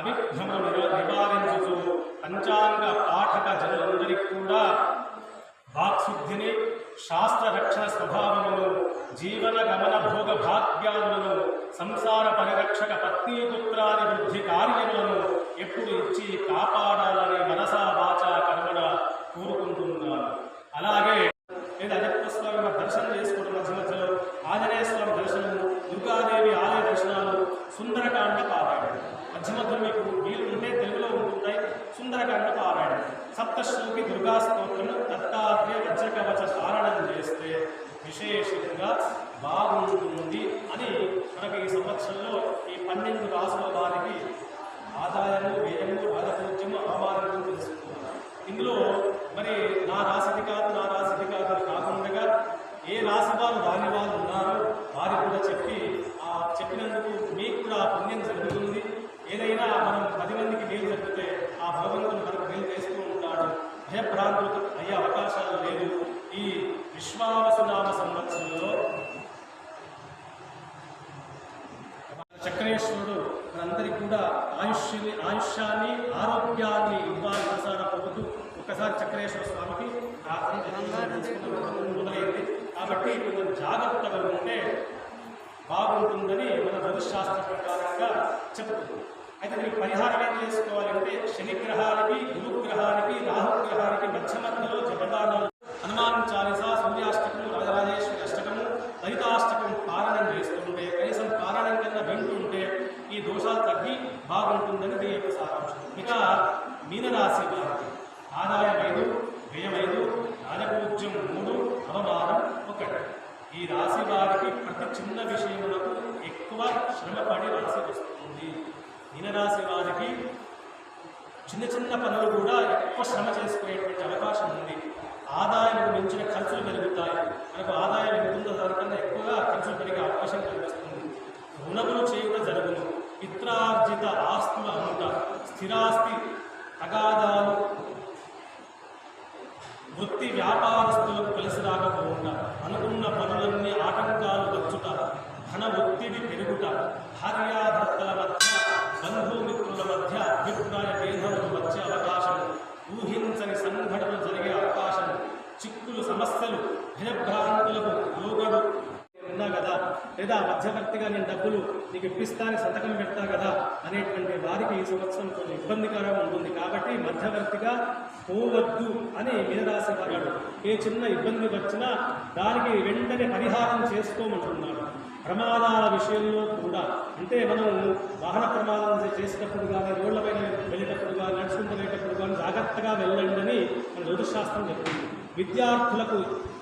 అవిఘ్నమును నివారించుచు పంచాంగ పాఠక జనులందరికీ కూడా వాక్శుద్ధిని, శాస్త్ర రక్షణ స్వభావమును, జీవన గమన భోగ భాగ్యాలను, సంసార పరిరక్షక పత్నీపుత్రాది వృద్ధి కార్యములను ఎప్పుడు ఇచ్చి కాపాడాలని మనసా వాచా కర్మణ కోరుకుంటున్నాను. అలాగే నేను అయ్యప్ప స్వామి దర్శనం చేసుకోవడం మధ్య మధ్యలో ఆంజనేయ స్వామి దర్శనము, దుర్గాదేవి ఆలయ దర్శనాలు, సుందరకాండ పారాయణ మధ్య మధ్యలో మీకు వీలు ఉంటే తెలుగులో ఉంటున్నాయి. సుందరకాండ పారాయణ, సప్తశ్లోకి దుర్గా స్తోత్రము, దత్తాత్రేయ వజ్రకవచ పారాయణం చేస్తే విశేషంగా బాగుంటుంది అని మనకి ఈ సంవత్సరంలో ఈ 12 రాసుల వారికి ఆదాయము, వ్యయము, రాజపూజ్యము, అవమానము తెలుసుకున్నాను. ఇందులో మరి నా రాశిది కాదు కాకుండా ఏ రాశి వారు రాని వాళ్ళు ఉన్నారో వారికి కూడా చెప్పి చెప్పినందుకు మీకు కూడా పుణ్యం జరుగుతుంది. ఏదైనా మనం 10 మందికి మేలు జరిగితే ఆ భగవంతుడు మనకు మేలు చేస్తూ ఉంటాడు. భయభ్రాంతులకు అయ్యే అవకాశాలు లేదు. ఈ విశ్వావసునామ సంవత్సరంలో చక్రేశ్వరుడు మనందరికీ కూడా ఆయుష్యాన్ని, ఆరోగ్యాన్ని ఇవ్వాలి ప్రసారం పొందుతూ ఒక్కసారి చక్రేశ్వర స్వామికి ప్రార్థన మొదలైంది. కాబట్టి కొంచెం జాగ్రత్తగా ఉంటే బాగుంటుందని మన జ్యోతిశాస్త్ర ప్రకారంగా చెబుతుంది. అయితే దీనికి పరిహారం ఏం చేసుకోవాలంటే శనిగ్రహానికి, గురుగ్రహానికి, రాహుగ్రహానికి మధ్యలో జపదానాలు, హనుమాన్ చాలీసా, సూర్యాష్టకము, రాజరాజేశ్వరి అష్టకము, లలితాష్టకం పారాయణం చేస్తుంటే, కనీసం పారాయణం కింద వింటుంటే ఈ దోషాలు తగ్గి బాగుంటుందని దీని యొక్క సారాంశం. ఇక మీనరాశి వారికి ఆదాయం 5, వ్యయం 5, రాజపూజ్యం 3, అవమానం 1. ఈ రాశి వారికి ప్రతి చిన్న విషయములకు ఎక్కువ శ్రమపడి రాశి వస్తుంది. మీనరాశి వారికి చిన్న చిన్న పనులు కూడా ఎక్కువ శ్రమ చేసుకునేటువంటి అవకాశం ఉంది. ఆదాయం మించిన ఖర్చులు పెరుగుతాయి. మనకు ఆదాయం ఎంతుందో దానికన్నా ఎక్కువగా ఖర్చులు పెరిగే అవకాశం కనిపిస్తుంది. రుణములు చేయుట జరుగును. పిత్రార్జిత ఆస్తుల అమ్ముట, స్థిరాస్తి తగాదాలు, వృత్తి వ్యాపారస్తులకు కలిసి రాకపోవుట, అనుకున్న పనులన్నీ ఆటంకాలు వచ్చుట, ధన ఒత్తిడి పెరుగుట, భార్యాభర్తల మధ్య, బంధుమిత్రుల మధ్య అభిప్రాయ భేదములు వచ్చే అవకాశం, ఊహించని సంఘటనలు జరిగే అవకాశం, చిక్కులు, సమస్యలు, భయభ్రాంతులకు లోగడు ఉన్నా కదా, లేదా మధ్యవర్తిగా నేను డబ్బులు నీకు ఇప్పిస్తాను సంతకం పెడతా కదా అనేటువంటి వారికి ఈ సంవత్సరం కొంచెం ఇబ్బందికరంగా ఉంటుంది. కాబట్టి మధ్యవర్తిగా పోవద్దు అని మీనరాశి వాడు ఏ చిన్న ఇబ్బంది వచ్చినా దానికి వెంటనే పరిహారం చేసుకోమంటున్నాడు. ప్రమాదాల విషయంలో కూడా అంటే మనం వాహన ప్రమాదం చేసేటప్పుడు కానీ, రోడ్ల పైన వెళ్ళేటప్పుడు కానీ, నడుచుకుంటూ వెళ్ళేటప్పుడు కానీ జాగ్రత్తగా వెళ్ళండి అని మన జ్యోతిశాస్త్రం చెప్తుంది. విద్యార్థులకు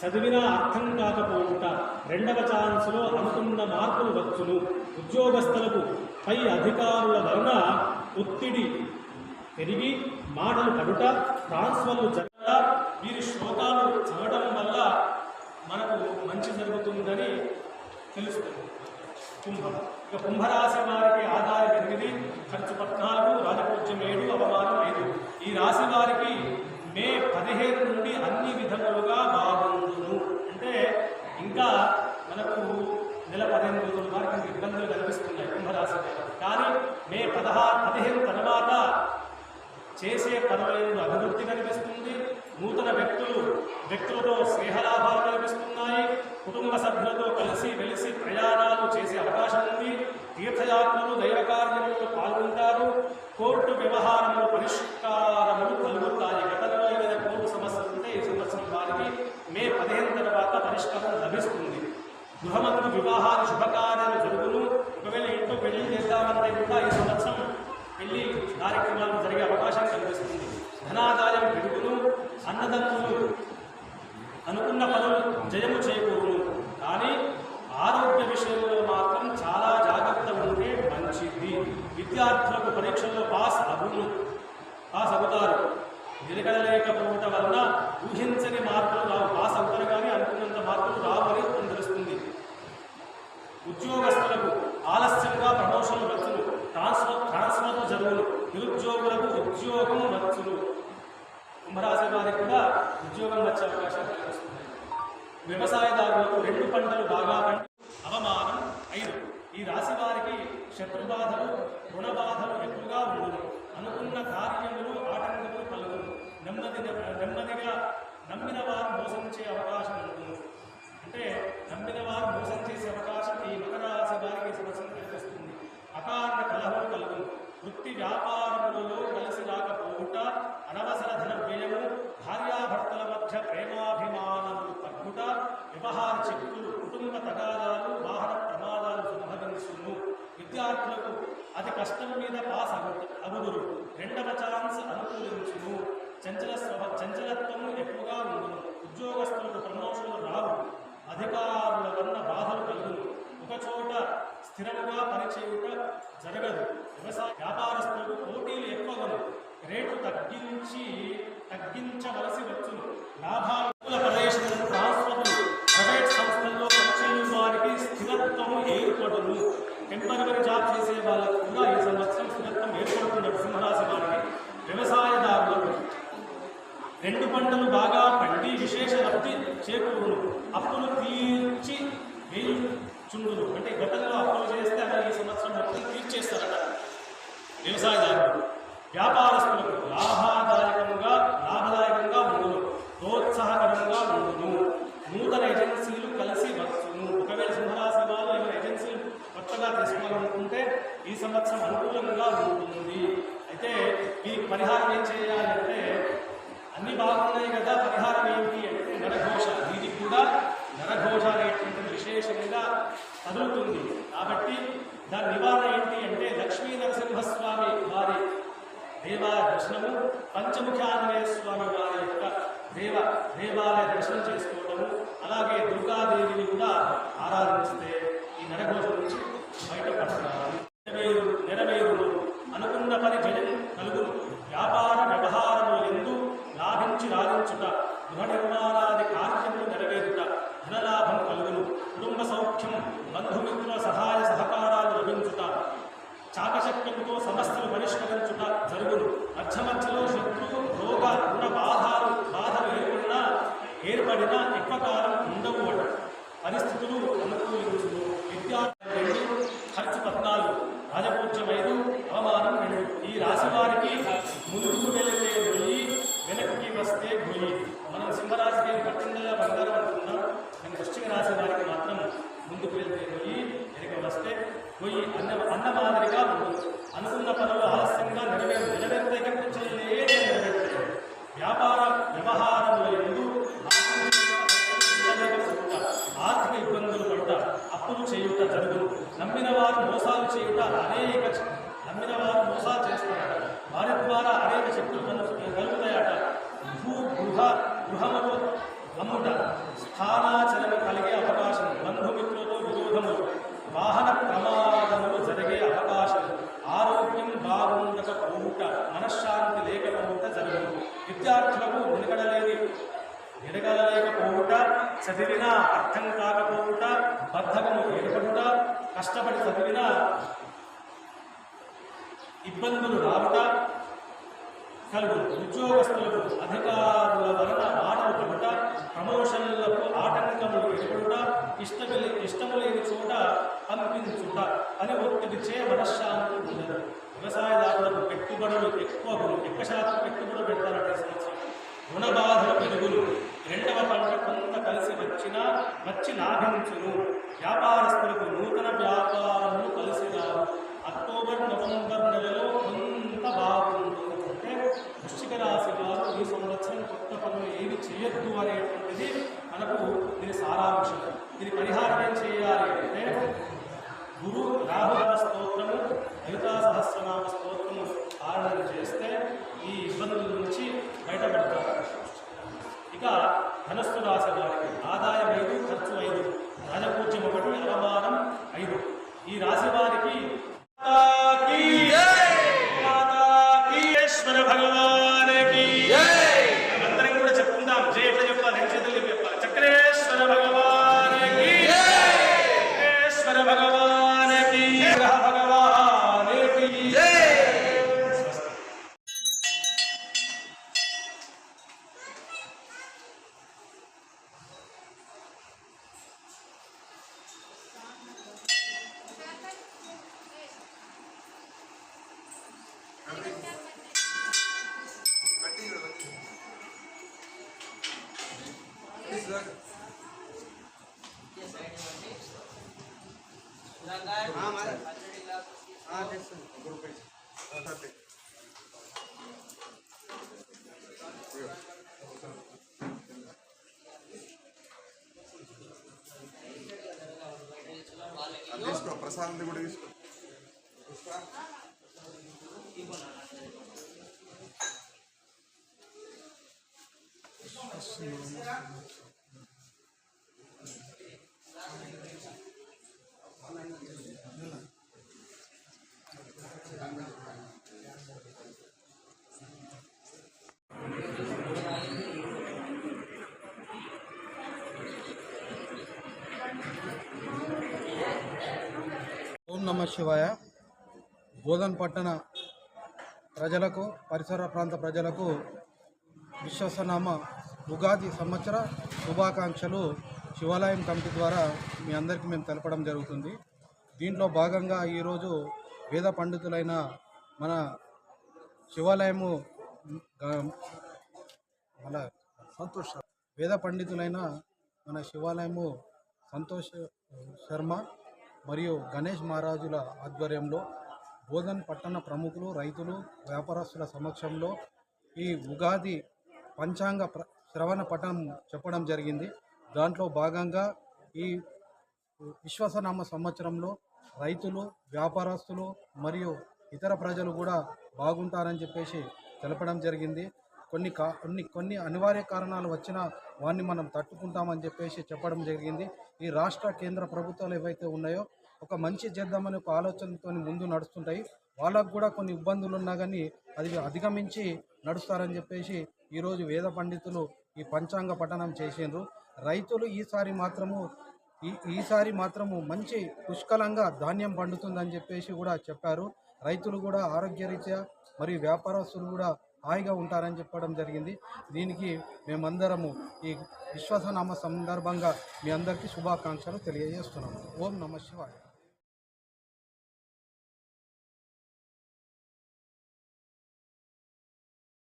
చదివినా అర్థం కాకపోవుట, 2వ ఛాన్స్లో అనుకున్న మార్పులు వచ్చును. ఉద్యోగస్తులకు పై అధికారుల వలన ఒత్తిడి పెరిగి మాటలు పడుట, ట్రాన్స్ఫర్లు జరగ, వీరి శ్లోకాలు చదవడం వల్ల మనకు మంచి జరుగుతుందని తెలుస్తుంది. కుంభం. ఇక కుంభరాశి వారికి ఆదాయం 8, ఖర్చు 14, రాజపూజ్యం 7, అవమానం 5. ఈ రాశి వారికి మే 15 నుండి అన్ని విధములుగా బాగుండును. అంటే ఇంకా మనకు నెల 15 రోజుల వరకు ఇబ్బందులు కనిపిస్తున్నాయి కుంభరాశి. కానీ మే 15 తర్వాత చేసే పనులలో అభివృద్ధి కనిపిస్తుంది. నూతన వ్యక్తులతో స్నేహలాభాలు కనిపిస్తున్నాయి. కుటుంబ సభ్యులతో కలిసి వెలిసి ప్రయాణాలు చేసే అవకాశం ఉంది. తీర్థయాత్రలు, దైవ కార్యములలో పాల్గొంటారు. కోర్టు వ్యవహారములు పరిష్కారములు కలుగుతాయి. గతంలో ఏదైనా కోర్టు సమస్యలు ఉంటే ఈ సంవత్సరం వారికి మే 15 తర్వాత పరిష్కారం లభిస్తుంది. గృహమందు వివాహాలు, శుభకార్యాలు జరుగును. ఒకవేళ ఇంట్లో పెళ్లి చేద్దామంటే కూడా ఈ సంవత్సరం పెళ్లి కార్యక్రమాలు జరిగే అవకాశం కనిపిస్తుంది. ధనాదాయం పెరుగును. అన్నదమ్ములు అనుకున్న పనులు జయము చేకూరును. కానీ ఆరోగ్య విషయంలో మాత్రం చాలా జాగ్రత్త ఉంటే మంచిది. విద్యార్థులకు పరీక్షల్లో పాస్ అవుతారు. నిలకడలేకపోవటం వలన ఊహించని మార్పులు రావు. పాస్ అవుతారు కానీ అనుకున్నంత మార్పులు రావు అని తెలుస్తుంది. ఉద్యోగస్తులకు ఆలస్యంగా ప్రమోషన్లు వచ్చును. ట్రాన్స్ఫర్లు జరుగును. నిరుద్యోగులకు ఉద్యోగం వచ్చును. కుంభరాశి వారికి కూడా ఉద్యోగం వచ్చే అవకాశాలు కనిపిస్తున్నాయి. వ్యవసాయదారులకు 2 పంటలు బాగా పండి అవమానం 5. ఈ రాశి వారికి శత్రుబాధలు రుణబాధలు ఎక్కువగా ఉండును. అనుకున్న కార్యములు ఆటంకములు కలుగును. నెమ్మదిగా నమ్మిన వారు మోసం చేసే అవకాశం ఉంటుంది. అంటే నమ్మిన వారు మోసం చేసే అవకాశం ఈ మకర రాశి వారికి సమస్య కల్పిస్తుంది. అకారణ కలహం కలుగును. వృత్తి వ్యాపారములలో కలిసి రాకపోవుట, అనవసర ధన వ్యయము, భార్యాభర్తల మధ్య ప్రేమాభిమానములు తగ్గుట, వ్యవహార చిక్కులు, కుటుంబ తగాదాలు, వాహన ప్రమాదాలు సంభవించును. విద్యార్థులకు అతి కష్టం మీద పాస్ అగుదురు. రెండవ ఛాన్స్ అనుకూలించును. చంచలత్వము ఎక్కువగా ఉండును. ఉద్యోగస్తులకు ప్రమోషన్లు రావు. అధికారుల వల్ల బాధలు కలుగును. ఒకచోట స్థిరముగా పనిచేయుట జరగదు. వ్యాపారస్తులకు పోటీలు ఎక్కువను. రేటు తగ్గించవలసి వచ్చును. లాభాల ప్రదేశంలో ట్రాన్స్ఫర్లు, ప్రైవేట్ సంస్థల్లో పనిచేయు వారికి స్థిరత్వము ఏర్పడును. టెంపరరీ జాబ్ చేసే వాళ్ళకు కూడా ఈ సంవత్సరం స్థిరత్వం ఏర్పడుతున్నట్టు సింహరాశి వారికి. వ్యవసాయదారులకు రెండు పంటలు బాగా పండి విశేష లబ్ధి చేకూరును. అప్పులు తీర్చి వేయుచుండును. అంటే గతంలో అప్పులు చేస్తే అలా ఈ సంవత్సరం మొత్తం తీర్చేస్తారట వ్యవసాయదారులు. వ్యాపారస్తులకు లాభదాయకంగా ఉండును. ప్రోత్సాహకరంగా ఉండును. నూతన ఏజెన్సీలు కలిసి వచ్చును. ఒకవేళ సింహరాశి వాళ్ళు ఏమైనా ఏజెన్సీలు కొత్తగా తీసుకోవాలనుకుంటే ఈ సంవత్సరం అనుకూలంగా ఉంటుంది. అయితే ఈ పరిహారం ఏం చేయాలంటే, అన్ని బాగున్నాయి కదా, పరిహారం ఏంటి అంటే నరఘోష. ఇది కూడా నరఘోష అనేటువంటిది విశేషంగా కదులుతుంది. కాబట్టి దాని నివారణ ఏంటి అంటే లక్ష్మీ నరసింహస్వామి వారి దేవాలయ దర్శనము, పంచముఖి ఆంజనేయ స్వామి వారి యొక్క దేవాలయ దర్శనం చేసుకోవడము, అలాగే దుర్గాదేవిని కూడా ఆరాధిస్తే ఈ నరఘోష నుంచి బయటపడతారు. నెరవేరును. అనుకున్న పని జయం కలుగును. వ్యాపార వ్యవహారము ఎందు రాధించుట, గృహ నిర్మాణాది కార్యములు నెరవేరుట, ధనలాభం కలుగును. కుటుంబ సౌఖ్యం, బంధుమిత్రుల సహాయ సహకారాలు లభించుట, చాకచక్యంతో సమస్యలు పరిష్కరించుట జరుగును. మధ్యలో శత్రు రోగ రుణ బాధలు ఏర్పడినా ఎక్కువ కాలం ఉండవు. పరిస్థితులు అనుకూలించును. విద్యార్థులు ఖర్చు 14, రాజపూజ్యం 5, అవమానం 2. ఈ రాశి వారికి ముందుకు వెళితే గొయ్యి, వెనక్కి వస్తే గొయ్యి. మనం సింహరాశికి పట్టిందల్లా బంగారం అనుకున్నాం, కానీ వృశ్చిక రాశి వారికి మాత్రం ముందుకు వెళ్తే గొయ్యి, వెనక వస్తే గొయ్యి అన్న మాదిరిగా ఉంటుంది. అనుకున్న పనులు ఆలస్యంగా నెరవేర్తే వ్యాపార వ్యవహారముల ఎందు ఆర్థిక ఇబ్బందులు పడుట, అప్పులు చేయుట జరుగును. నమ్మిన వారు మోసాలు చేయుట, నమ్మిన వారు మోసాలు చేస్తారట. వారి ద్వారా అనేక శక్తులు కలుగుతాయట. గృహములు అమ్ముట, స్థానాచరణ కలిగే అవకాశం, బంధుమిత్రులతో విరోధములు, వాహన ప్రమాదములు జరిగే అవకాశం, ఆరోగ్యం బాగుండకపోవుట, మనశ్శాంతి లేకపోవుట జరుగును. విద్యార్థులకు ఎదగలేకపోవుట, చదివినా అర్థం కాకపోవుట, బద్ధకము ఏర్పడుట, కష్టపడి చదివినా ఇబ్బందులు రావుట కలుగును. ఉద్యోగస్తులకు అధికారుల వలన మాటలు పడుట, ప్రమోషన్లకు ఆటంకములు ఏర్పడుట, ఇష్టము లేని చోట పంపించుట, అని ఒత్తిడిచే మనశ్శాంతి ఉండదు. వ్యవసాయదారులకు పెట్టుబడులు ఎక్కువ శాతం పెట్టుబడులు పెడతారంటే సంవత్సరం. రుణబాధల పెరుగులు, రెండవ పంట కొంత కలిసి వచ్చి లాభించును. వ్యాపారస్తులకు నూతన వ్యాపారములు కలిసి రావు. అక్టోబర్ నవంబర్ నెలలో కొంత బాగుంటుంది. అంటే వృశ్చిక రాశి వారు ఈ సంవత్సరం కొత్త పనులు ఏమి చేయొద్దు అనేటువంటిది మనకు దీని సారాంశం. దీని పరిహారం ఏం చేయాలి అంటే గురు రాహుల స్తోత్రము, లలితా సహస్రనామ స్తోత్రము పాలన చేస్తే ఈ ఇబ్బందుల నుంచి బయటపడతారు. ఇక ధనస్సు రాశి వారికి ఆదాయం 5, ఖర్చు 5, రాజపూజ్యం 1, అవమానం 5. ఈ రాశి వారికి తీసుకో ప్రసాదం కూడా తీసుకో. ఓం నమ శివాయ. బోధన్ పట్టణ ప్రజలకు పరిసర ప్రాంత ప్రజలకు విశ్వసనామ ఉగాది సంవత్సర శుభాకాంక్షలు శివాలయం కమిటీ ద్వారా మీ అందరికీ మేము తెలపడం జరుగుతుంది. దీంట్లో భాగంగా ఈరోజు వేద పండితులైన మన శివాలయము వేద పండితులైన మన శివాలయము సంతోష్ శర్మ మరియు గణేష్ మహారాజుల ఆధ్వర్యంలో బోధన్ పట్టణ ప్రముఖులు, రైతులు, వ్యాపారస్తుల సమక్షంలో ఈ ఉగాది పంచాంగ శ్రవణ పఠనం చెప్పడం జరిగింది. దాంట్లో భాగంగా ఈ విశ్వసనామ సంవత్సరంలో రైతులు, వ్యాపారస్తులు మరియు ఇతర ప్రజలు కూడా బాగుంటారని చెప్పేసి తెలపడం జరిగింది. కొన్ని అనివార్య కారణాలు వచ్చినా వాటిని మనం తట్టుకుంటామని చెప్పేసి చెప్పడం జరిగింది. ఈ రాష్ట్ర కేంద్ర ప్రభుత్వాలు ఏవైతే ఉన్నాయో ఒక మంచి చేద్దామని ఒక ఆలోచనతో ముందు నడుస్తుంటాయి. వాళ్ళకు కూడా కొన్ని ఇబ్బందులు ఉన్నా కానీ అది అధిగమించి నడుస్తారని చెప్పేసి ఈరోజు వేద పండితులు ఈ పంచాంగ పఠనం చేసిండ్రు. రైతులు ఈసారి మాత్రము మంచి పుష్కలంగా ధాన్యం పండుతుందని చెప్పేసి కూడా చెప్పారు. రైతులు కూడా ఆరోగ్యరీత్యా మరియు వ్యాపారస్తులు కూడా హాయిగా ఉంటారని చెప్పడం జరిగింది. దీనికి మేమందరము ఈ విశ్వసనామ సందర్భంగా మీ అందరికీ శుభాకాంక్షలు తెలియజేస్తున్నాము. ఓం నమ శివాయ.